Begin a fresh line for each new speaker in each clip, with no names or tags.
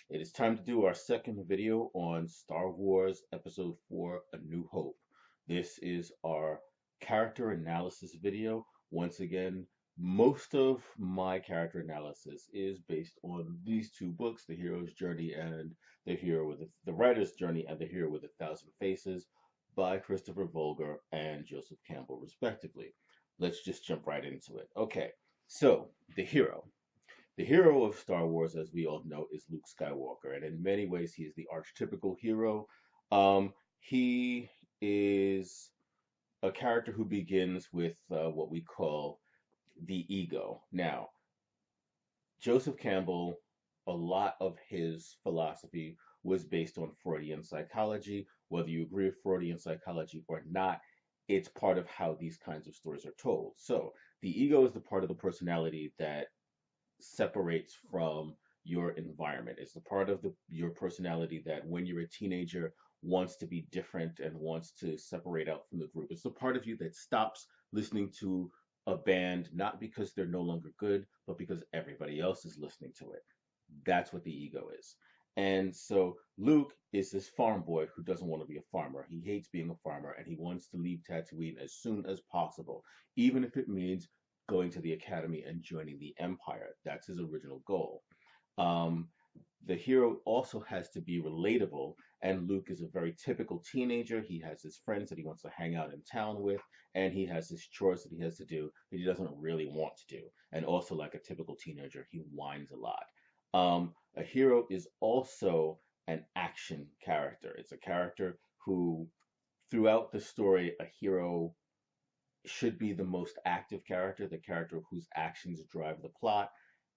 It is time to do our second video on Star Wars Episode 4, A New Hope. This is our character analysis video. Once again, most of my character analysis is based on these two books, The Hero's Journey and The Writer's Journey and The Hero with a Thousand Faces by Christopher Vogler and Joseph Campbell, respectively. Let's just jump right into it. Okay, so the hero. The hero of Star Wars, as we all know, is Luke Skywalker, and in many ways, he is the archetypical hero. He is a character who begins with what we call the ego. Now, Joseph Campbell, a lot of his philosophy was based on Freudian psychology. Whether you agree with Freudian psychology or not, it's part of how these kinds of stories are told. So, the ego is the part of the personality that separates from your environment. It's the part of your personality that when you're a teenager wants to be different and wants to separate out from the group. It's the part of you that stops listening to a band not because they're no longer good, but because everybody else is listening to it. That's what the ego is. And so Luke is this farm boy who doesn't want to be a farmer. He hates being a farmer and he wants to leave Tatooine as soon as possible, even if it means going to the academy and joining the Empire. That's his original goal. Um, the hero also has to be relatable, and Luke is a very typical teenager. He has his friends that he wants to hang out in town with, and he has his chores that he has to do that he doesn't really want to do. And also, like a typical teenager, he whines a lot. A hero is also an action character. It's a character who, throughout the story, a hero should be the most active character, the character whose actions drive the plot.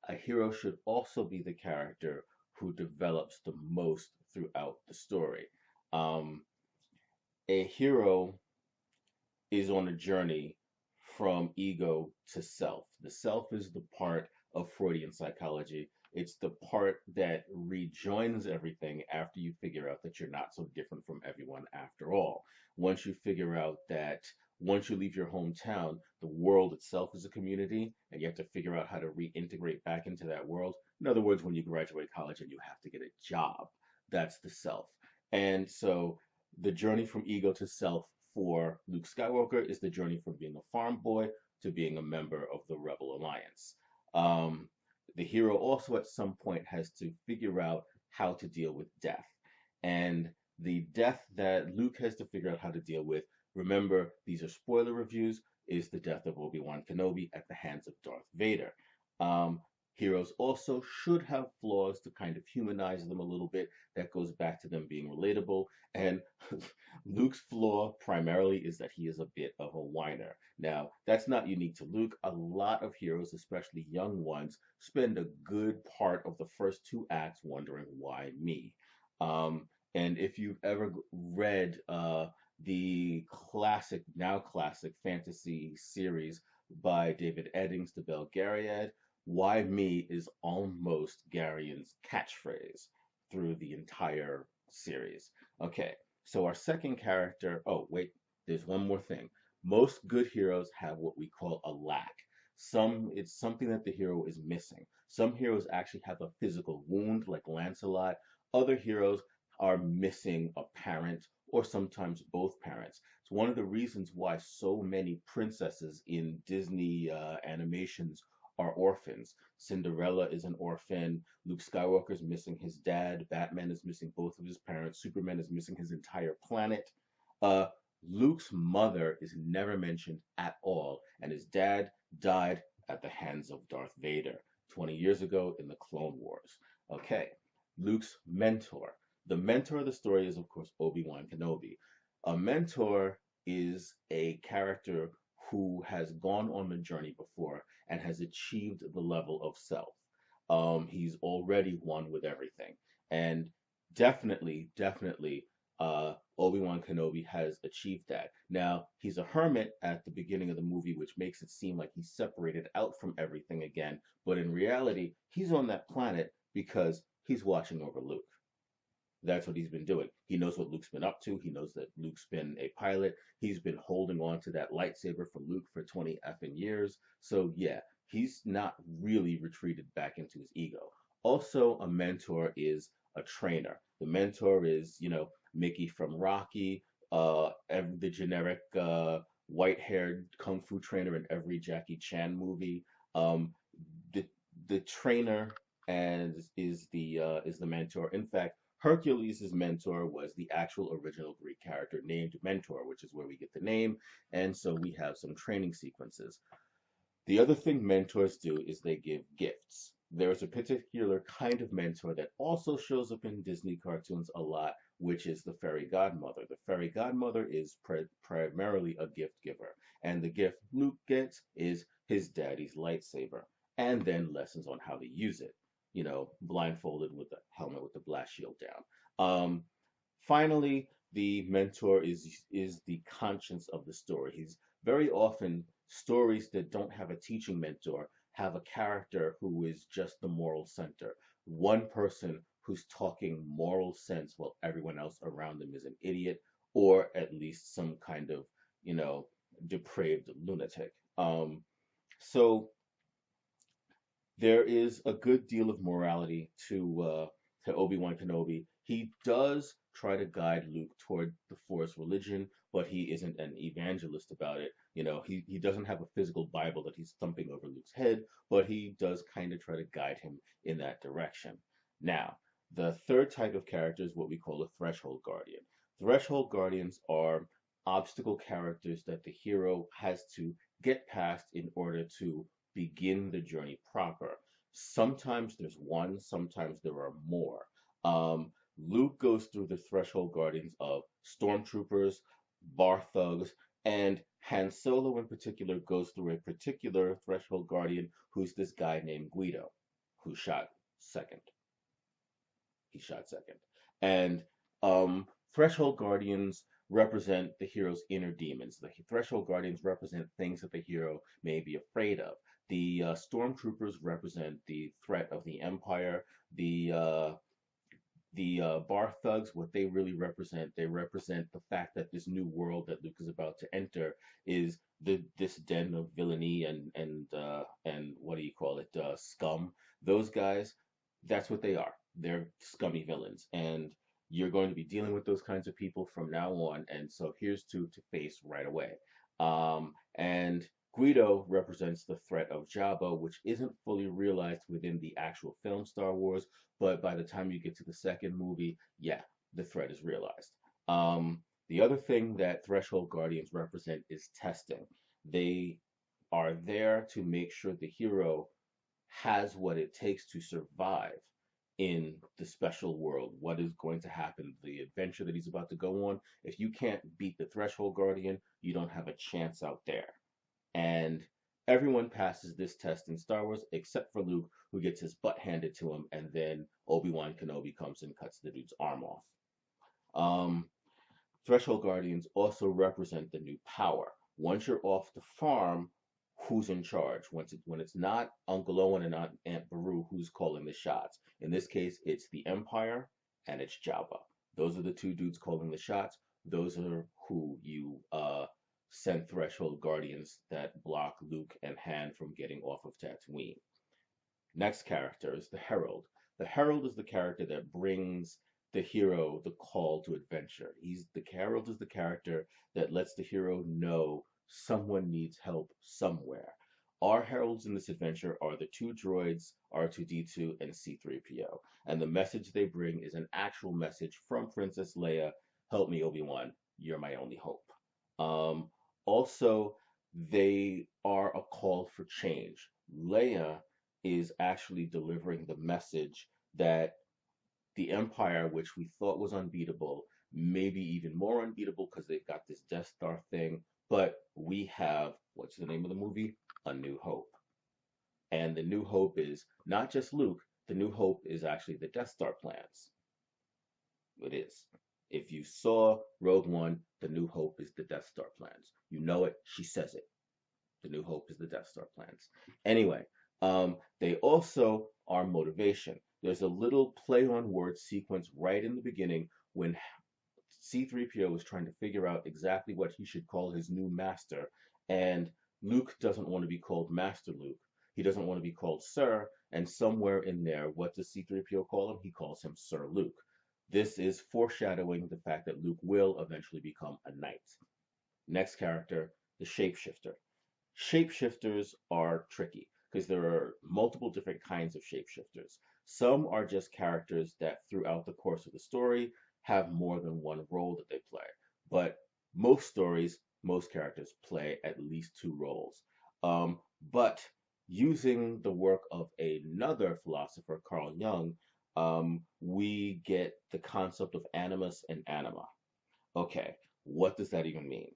A hero should also be the character who develops the most throughout the story. Um, a hero is on a journey from ego to self. The self is the part of Freudian psychology. It's the part that rejoins everything after you figure out that you're not so different from everyone after all. Once you figure out that once you leave your hometown, the world itself is a community, and you have to figure out how to reintegrate back into that world. In other words, when you graduate college and you have to get a job, that's the self. And so the journey from ego to self for Luke Skywalker is the journey from being a farm boy to being a member of the Rebel Alliance. Um, the hero also at some point has to figure out how to deal with death. And the death that Luke has to figure out how to deal with, remember, these are spoiler reviews, is the death of Obi-Wan Kenobi at the hands of Darth Vader. Um, Heroes also should have flaws to kind of humanize them a little bit. That goes back to them being relatable. And Luke's flaw primarily is that he is a bit of a whiner. Now, that's not unique to Luke. A lot of heroes, especially young ones, spend a good part of the first two acts wondering, why me? And if you've ever read the classic, now classic fantasy series by David Eddings, The Belgariad, why me is almost Garion's catchphrase through the entire series. Okay, so our second character, oh, wait, there's one more thing. Most good heroes have what we call a lack. It's something that the hero is missing. Some heroes actually have a physical wound, like Lancelot. Other heroes are missing a parent or sometimes both parents. It's one of the reasons why so many princesses in Disney animations are orphans. Cinderella is an orphan. Luke Skywalker is missing his dad. Batman is missing both of his parents. Superman is missing his entire planet. Uh, Luke's mother is never mentioned at all, and his dad died at the hands of Darth Vader 20 years ago in the Clone Wars. Okay, Luke's mentor. The mentor of the story is, of course, Obi-Wan Kenobi. A mentor is a character who has gone on the journey before and has achieved the level of self. He's already one with everything. And definitely, Obi-Wan Kenobi has achieved that. Now, he's a hermit at the beginning of the movie, which makes it seem like he's separated out from everything again. But in reality, he's on that planet because he's watching over Luke. That's what he's been doing. He knows what Luke's been up to. He knows that Luke's been a pilot. He's been holding on to that lightsaber for Luke for 20 effing years. So yeah, he's not really retreated back into his ego. Also, a mentor is a trainer. The mentor is, Mickey from Rocky, the generic white-haired kung fu trainer in every Jackie Chan movie. Um, the the trainer and is the mentor. In fact, Hercules' mentor was the actual original Greek character named Mentor, which is where we get the name. And so we have some training sequences. The other thing mentors do is they give gifts. There's a particular kind of mentor that also shows up in Disney cartoons a lot, which is the fairy godmother. The fairy godmother is primarily a gift giver, and the gift Luke gets is his daddy's lightsaber, and then lessons on how to use it, blindfolded with the helmet with the blast shield down. Finally, the mentor is the conscience of the story. He's very often stories that don't have a teaching mentor have a character who is just the moral center. One person who's talking moral sense while everyone else around them is an idiot or at least some kind of, you know, depraved lunatic. So there is a good deal of morality to Obi-Wan Kenobi. He does try to guide Luke toward the Force religion, but he isn't an evangelist about it. He doesn't have a physical Bible that he's thumping over Luke's head, but he does kind of try to guide him in that direction. Now, the third type of character is what we call a threshold guardian. Threshold guardians are obstacle characters that the hero has to get past in order to begin the journey proper. Sometimes there's one, sometimes there are more. Luke goes through the threshold guardians of stormtroopers, bar thugs, and Han Solo in particular goes through a particular threshold guardian who's this guy named Guido, who shot second. He shot second. And threshold guardians represent the hero's inner demons. The threshold guardians represent things that the hero may be afraid of. The stormtroopers represent the threat of the Empire. The bar thugs, what they represent the fact that this new world that Luke is about to enter is this den of villainy and what do you call it, scum. Those guys, that's what they are. They're scummy villains, and you're going to be dealing with those kinds of people from now on. And so here's two to face right away. And Guido represents the threat of Jabba, which isn't fully realized within the actual film Star Wars, but by the time you get to the second movie, yeah, the threat is realized. The other thing that Threshold Guardians represent is testing. They are there to make sure the hero has what it takes to survive in the special world. What is going to happen, the adventure that he's about to go on. If you can't beat the Threshold Guardian, you don't have a chance out there. And everyone passes this test in Star Wars except for Luke, who gets his butt handed to him, and then Obi-Wan Kenobi comes and cuts the dude's arm off. Um, Threshold Guardians also represent the new power. Once you're off the farm, who's in charge? When it's not Uncle Owen and not Aunt Beru, who's calling the shots? In this case, it's the Empire and it's Jabba. Those are the two dudes calling the shots. Those are who you send Threshold Guardians that block Luke and Han from getting off of Tatooine. Next character is the Herald. The Herald is the character that brings the hero the call to adventure. The Herald is the character that lets the hero know someone needs help somewhere. Our heralds in this adventure are the two droids, R2D2 and C3PO. And the message they bring is an actual message from Princess Leia: help me, Obi-Wan, you're my only hope. Also, they are a call for change. Leia is actually delivering the message that the Empire, which we thought was unbeatable, maybe even more unbeatable because they've got this Death Star thing, but we have, what's the name of the movie? A New Hope. And the New Hope is not just Luke, the New Hope is actually the Death Star plans. It is. If you saw Rogue One, the New Hope is the Death Star plans. You know it, she says it. The New Hope is the Death Star plans. Anyway, they also are motivation. There's a little play on word sequence right in the beginning when C3PO is trying to figure out exactly what he should call his new master, and Luke doesn't want to be called Master Luke. He doesn't want to be called Sir, And somewhere in there, what does C-3PO call him? He calls him Sir Luke. This is foreshadowing the fact that Luke will eventually become a knight. Next character, the Shapeshifter. Shapeshifters are tricky because there are multiple different kinds of shapeshifters. Some are just characters that throughout the course of the story have more than one role that they play. But most stories, most characters play at least two roles. But using the work of another philosopher, Carl Jung, we get the concept of animus and anima. Okay, what does that even mean?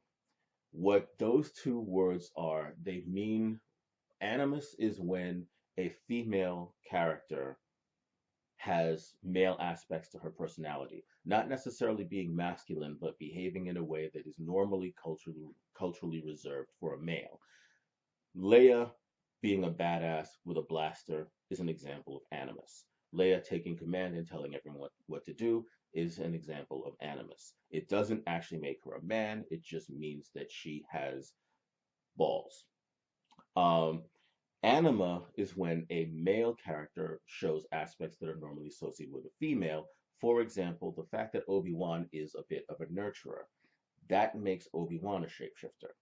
What those two words are, they mean animus is when a female character has male aspects to her personality, not necessarily being masculine, but behaving in a way that is normally culturally reserved for a male. Leia being a badass with a blaster is an example of animus. Leia taking command and telling everyone what to do is an example of animus. It doesn't actually make her a man, it just means that she has balls. Um, Anima is when a male character shows aspects that are normally associated with a female. For example, the fact that Obi-Wan is a bit of a nurturer. That makes Obi-Wan a shapeshifter.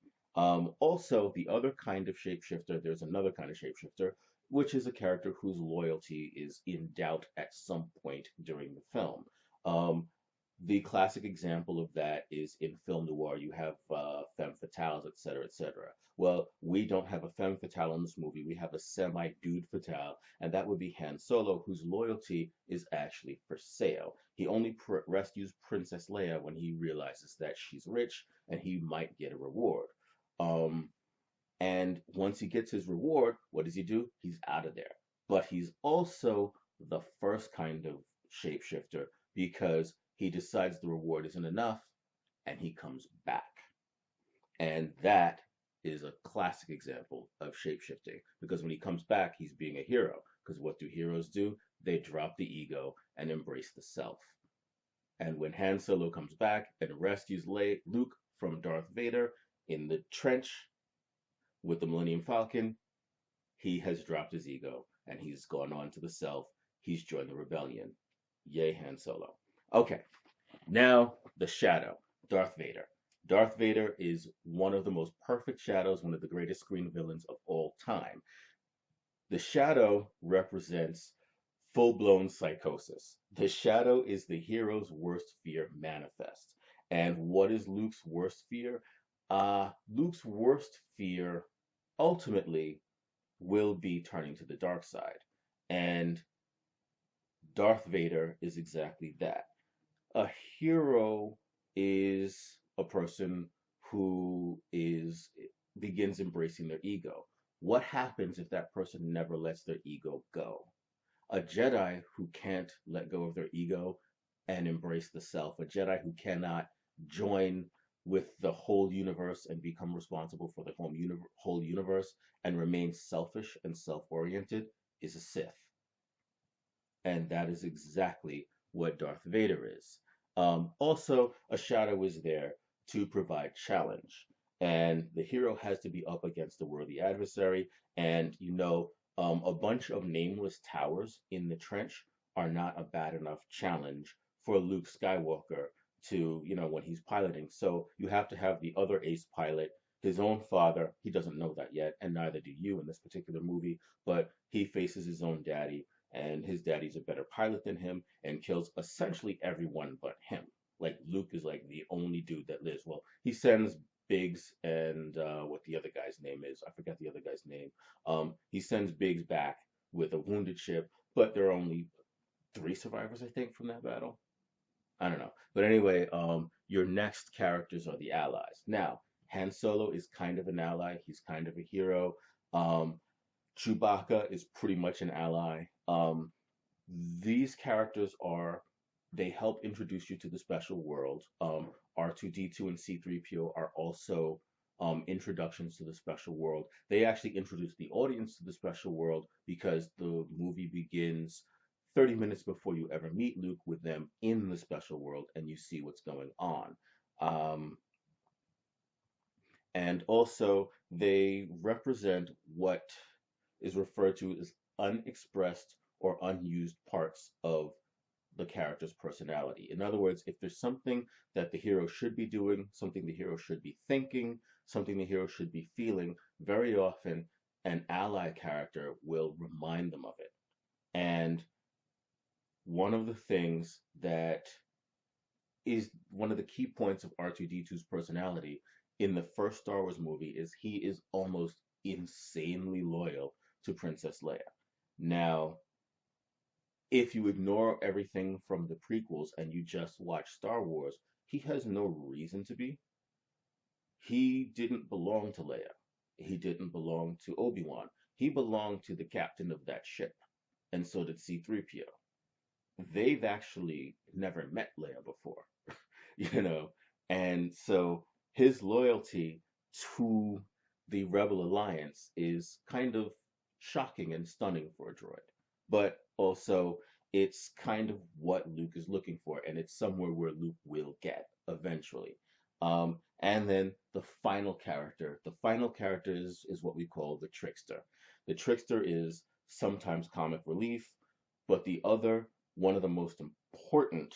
Also, the other kind of shapeshifter, there's another kind of shapeshifter, which is a character whose loyalty is in doubt at some point during the film. Um, the classic example of that is in film noir. You have femme fatales, etc., etc. Well, we don't have a femme fatale in this movie. We have a semi-dude fatale, and that would be Han Solo, whose loyalty is actually for sale. He only rescues Princess Leia when he realizes that she's rich and he might get a reward. Um, and once he gets his reward, what does he do? He's out of there. But he's also the first kind of shapeshifter because he decides the reward isn't enough and he comes back. And that is a classic example of shapeshifting because when he comes back, he's being a hero. Because what do heroes do? They drop the ego and embrace the self. And when Han Solo comes back and rescues Luke from Darth Vader in the trench with the Millennium Falcon, he has dropped his ego and he's gone on to the self. He's joined the rebellion. Yay, Han Solo. Okay, now the Shadow, Darth Vader. Darth Vader is one of the most perfect shadows, one of the greatest screen villains of all time. The Shadow represents full blown psychosis. The Shadow is the hero's worst fear manifest. And what is Luke's worst fear? Luke's worst fear ultimately will be turning to the dark side. And Darth Vader is exactly that. A hero is a person who is begins embracing their ego. What happens if that person never lets their ego go? A Jedi who can't let go of their ego and embrace the self, a Jedi who cannot join with the whole universe and become responsible for the whole universe and remain selfish and self-oriented, is a Sith. And that is exactly what Darth Vader is. Also, a shadow is there to provide challenge, and the hero has to be up against a worthy adversary. And a bunch of nameless towers in the trench are not a bad enough challenge for Luke Skywalker to, when he's piloting. So you have to have the other ace pilot, his own father. He doesn't know that yet, and neither do you in this particular movie, but he faces his own daddy and his daddy's a better pilot than him and kills essentially everyone but him. Like Luke is like the only dude that lives. Well, he sends Biggs and what the other guy's name is. I forget the other guy's name. He sends Biggs back with a wounded ship, but there are only three survivors, I think, from that battle. I don't know. But anyway, your next characters are the allies. Now, Han Solo is kind of an ally. He's kind of a hero. Um, Chewbacca is pretty much an ally. These characters they help introduce you to the special world. R2D2 and C3PO are also introductions to the special world. They actually introduce the audience to the special world because the movie begins 30 minutes before you ever meet Luke with them in the special world and you see what's going on. Um, and also, they represent what is referred to as unexpressed or unused parts of the character's personality. In other words, if there's something that the hero should be doing, something the hero should be thinking, something the hero should be feeling, very often an ally character will remind them of it. And one of the things that is one of the key points of R2D2's personality in the first Star Wars movie is he is almost insanely loyal to Princess Leia. Now, if you ignore everything from the prequels and you just watch Star Wars, he has no reason to be. He didn't belong to Leia. He didn't belong to Obi-Wan. He belonged to the captain of that ship, and so did C-3PO. They've actually never met Leia before, you know, and so his loyalty to the Rebel Alliance is kind of shocking and stunning for a droid. But also, it's kind of what Luke is looking for, and it's somewhere where Luke will get eventually. And then the final character is what we call the trickster. The trickster is sometimes comic relief, but one of the most important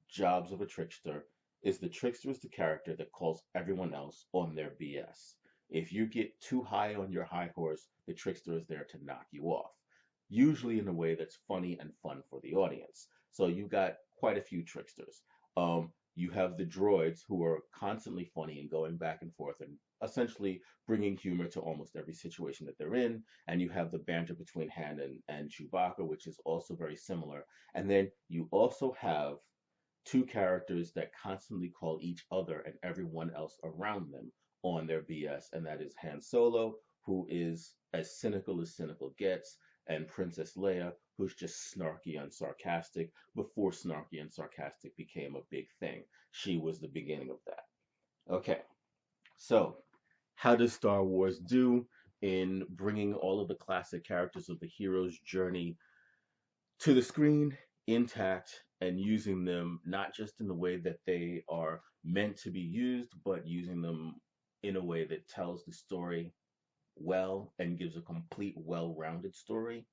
jobs of a trickster is the trickster is the character that calls everyone else on their BS. If you get too high on your high horse, the trickster is there to knock you off, usually in a way that's funny and fun for the audience. So you got quite a few tricksters. You have the droids who are constantly funny and going back and forth and essentially bringing humor to almost every situation that they're in. And you have the banter between Han and Chewbacca, which is also very similar. And then you also have two characters that constantly call each other and everyone else around them on their BS, and that is Han Solo, who is as cynical gets, and Princess Leia, who's just snarky and sarcastic before snarky and sarcastic became a big thing. She was the beginning of that. Okay, so how does Star Wars do in bringing all of the classic characters of the hero's journey to the screen intact and using them not just in the way that they are meant to be used, but using them in a way that tells the story well and gives a complete, well rounded story?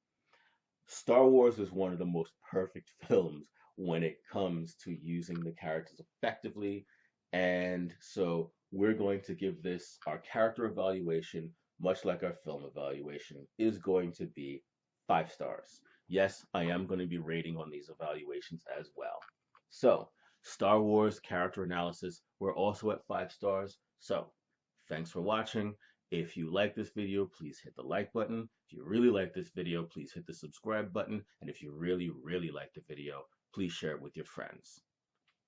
Star Wars is one of the most perfect films when it comes to using the characters effectively. And so we're going to give this our character evaluation, much like our film evaluation, is going to be 5 stars. Yes, I am going to be rating on these evaluations as well. So, Star Wars character analysis, we're also at 5 stars. So, thanks for watching. If you like this video, please hit the like button. If you really like this video, please hit the subscribe button. And if you really like the video, please share it with your friends.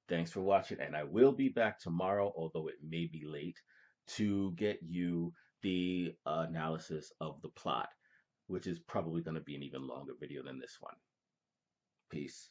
Thanks for watching, and I will be back tomorrow, although it may be late, to get you the analysis of the plot, which is probably going to be an even longer video than this one. Peace.